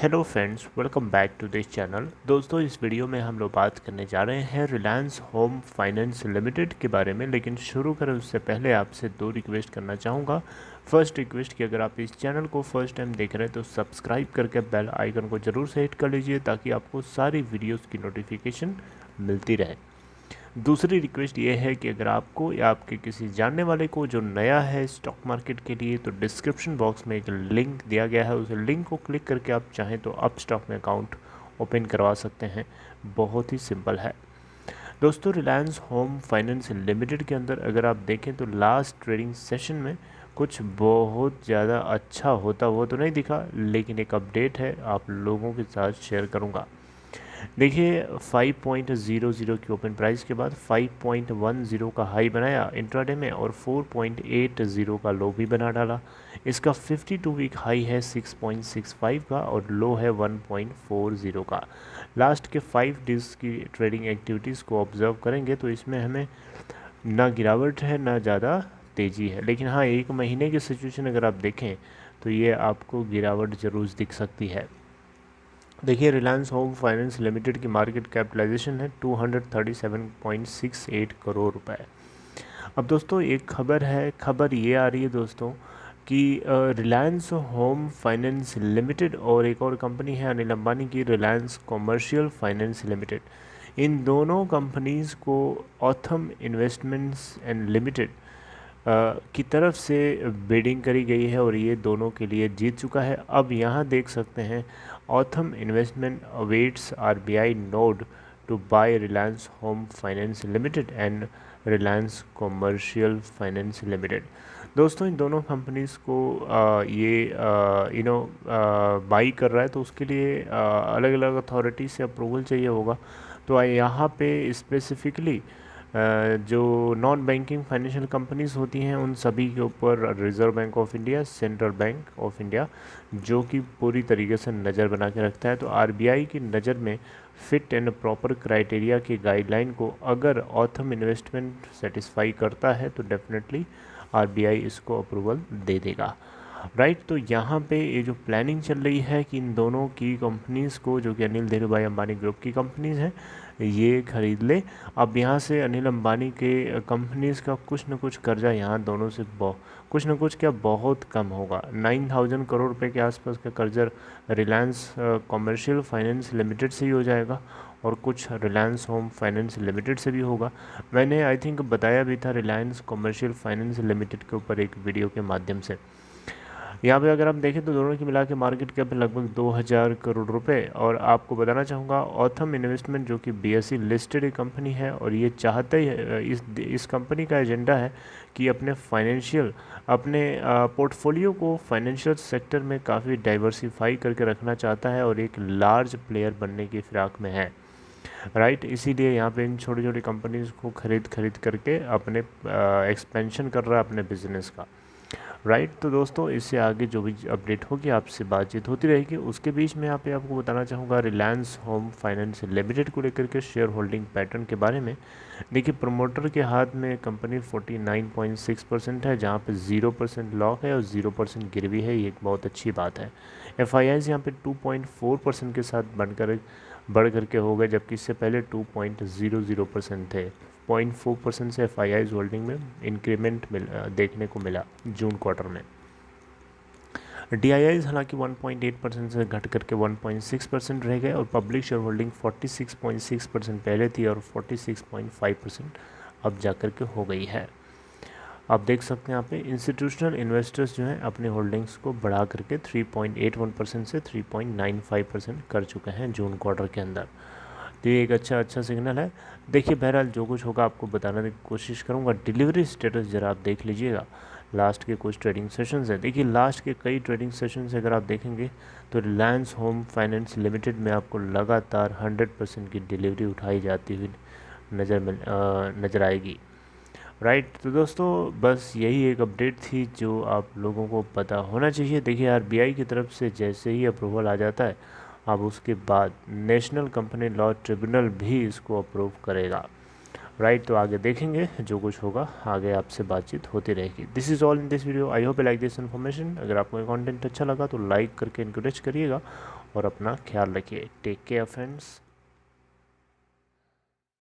Hello friends, welcome back to this channel. दोस्तों, इस video में हम लोग बात करने जा रहे हैं रिलायंस होम फाइनेंस लिमिटेड के बारे में। लेकिन शुरू करें उससे पहले आपसे दो रिक्वेस्ट करना चाहूँगा। फर्स्ट रिक्वेस्ट कि अगर आप इस चैनल को फर्स्ट टाइम देख रहे हैं तो सब्सक्राइब करके बेल आइकन को ज़रूर से हिट कर लीजिए ताकि आपको सारी वीडियोज़ की नोटिफिकेशन मिलती रहे। दूसरी रिक्वेस्ट ये है कि अगर आपको या आपके किसी जानने वाले को जो नया है स्टॉक मार्केट के लिए, तो डिस्क्रिप्शन बॉक्स में एक लिंक दिया गया है, उस लिंक को क्लिक करके आप चाहें तो अप स्टॉक में अकाउंट ओपन करवा सकते हैं। बहुत ही सिंपल है। दोस्तों, रिलायंस होम फाइनेंस लिमिटेड के अंदर अगर आप देखें तो लास्ट ट्रेडिंग सेशन में कुछ बहुत ज़्यादा अच्छा होता वो तो नहीं दिखा, लेकिन एक अपडेट है आप लोगों के साथ शेयर करूँगा। देखिए, 5.00 की ओपन प्राइस के बाद 5.10 का हाई बनाया इंट्राडे में और 4.80 का लो भी बना डाला। इसका 52 वीक हाई है 6.65 का और लो है 1.40 का। लास्ट के 5 डेज़ की ट्रेडिंग एक्टिविटीज़ को ऑब्जर्व करेंगे तो इसमें हमें ना गिरावट है ना ज़्यादा तेज़ी है, लेकिन हाँ, एक महीने की सिचुएशन अगर आप देखें तो ये आपको गिरावट ज़रूर दिख सकती है। देखिए, रिलायंस होम फाइनेंस लिमिटेड की मार्केट कैपिटलाइजेशन है 237.68 करोड़ रुपए। अब दोस्तों, एक खबर ये आ रही है दोस्तों कि रिलायंस होम फाइनेंस लिमिटेड और एक और कंपनी है अनिल अंबानी की, रिलायंस कमर्शियल फाइनेंस लिमिटेड, इन दोनों कंपनीज़ को ऑथम इन्वेस्टमेंट्स एंड लिमिटेड की तरफ से बिडिंग करी गई है और ये दोनों के लिए जीत चुका है। अब यहाँ देख सकते हैं, Authum investment awaits RBI nod to buy Reliance home finance limited and Reliance commercial finance limited. दोस्तों, इन दोनों कंपनीज़ को ये बाई कर रहा है तो उसके लिए अलग अलग अथॉरिटी से अप्रूवल चाहिए होगा। तो यहाँ पे स्पेसिफिकली जो नॉन बैंकिंग फाइनेंशियल कंपनीज़ होती हैं उन सभी के ऊपर reserve bank of India, central bank of India जो कि पूरी तरीके से नज़र बना के रखता है। तो आरबीआई की नज़र में फिट एंड प्रॉपर क्राइटेरिया की गाइडलाइन को अगर ऑथम इन्वेस्टमेंट सेटिस्फाई करता है तो डेफिनेटली आरबीआई इसको अप्रूवल दे देगा, राइट। तो यहाँ पे ये जो प्लानिंग चल रही है कि इन दोनों की कंपनीज़ को, जो कि अनिल धीरूभाई अंबानी ग्रुप की कंपनीज़ हैं, ये खरीद ले। अब यहाँ से अनिल अंबानी के कंपनीज़ का कुछ न कुछ कर्जा यहाँ दोनों से कुछ न कुछ क्या बहुत कम होगा। 9,000 करोड़ रुपए के आसपास का कर्जा रिलायंस कमर्शियल फाइनेंस लिमिटेड से ही हो जाएगा और कुछ रिलायंस होम फाइनेंस लिमिटेड से भी होगा। मैंने आई थिंक बताया भी था रिलायंस कमर्शियल फाइनेंस लिमिटेड के ऊपर एक वीडियो के माध्यम से। यहाँ पे अगर हम देखें तो दोनों की मिला के मार्केट कैप लगभग 2,000 करोड़ रुपए। और आपको बताना चाहूँगा, ऑथम इन्वेस्टमेंट जो कि बीएसई लिस्टेड एक कंपनी है और ये चाहते ही इस कंपनी का एजेंडा है कि अपने पोर्टफोलियो को फाइनेंशियल सेक्टर में काफ़ी डाइवर्सिफाई करके रखना चाहता है और एक लार्ज प्लेयर बनने की फिराक में है, राइट। इसीलिए यहाँ पे इन छोटी छोटी कंपनीज़ को खरीद करके अपने एक्सपेंशन कर रहा है अपने बिजनेस का, राइट। तो दोस्तों, इससे आगे जो भी अपडेट होगी आपसे बातचीत होती रहेगी। उसके बीच में यहाँ पे आपको बताना चाहूँगा रिलायंस होम फाइनेंस लिमिटेड को लेकर के शेयर होल्डिंग पैटर्न के बारे में। देखिए, प्रमोटर के हाथ में कंपनी 49.6% है, जहाँ पे 0% लॉक है और 0% गिरवी है। ये एक बहुत अच्छी बात है। FIIs यहाँ पे 2.4% के साथ बढ़ करके हो गए, जबकि इससे पहले 2.00% थे। 0.4% से FIIs होल्डिंग में इंक्रीमेंट देखने को मिला जून क्वार्टर में। DIIs हालांकि 1.8% से घट करके 1.6% रह गए और पब्लिक शेयर होल्डिंग 46.6% पहले थी और 46.5% अब जाकर के हो गई है। आप देख सकते हैं यहाँ पे इंस्टीट्यूशनल इन्वेस्टर्स जो हैं अपने होल्डिंग्स को बढ़ा करके 3.81% से 3.95% कर चुके हैं जून क्वार्टर के अंदर। तो ये एक अच्छा सिग्नल है। देखिए, बहरहाल जो कुछ होगा आपको बताने की कोशिश करूँगा। डिलीवरी स्टेटस ज़रा आप देख लीजिएगा। लास्ट के कुछ ट्रेडिंग सेशंस हैं। देखिए, लास्ट के कई ट्रेडिंग सेशन से अगर आप देखेंगे तो रिलायंस होम फाइनेंस लिमिटेड में आपको लगातार 100% की डिलीवरी उठाई जाती हुई नज़र आएगी, राइट। तो दोस्तों, बस यही एक अपडेट थी जो आप लोगों को पता होना चाहिए। देखिए, आरबीआई की तरफ से जैसे ही अप्रूवल आ जाता है, अब उसके बाद नेशनल कंपनी लॉ ट्रिब्यूनल भी इसको अप्रूव करेगा, राइट। तो आगे देखेंगे जो कुछ होगा, आगे आपसे बातचीत होती रहेगी। This is all in this video. I hope you like this information. अगर आपको ये कंटेंट अच्छा लगा तो लाइक करके इनकरेज करिएगा और अपना ख्याल रखिए। Take care friends.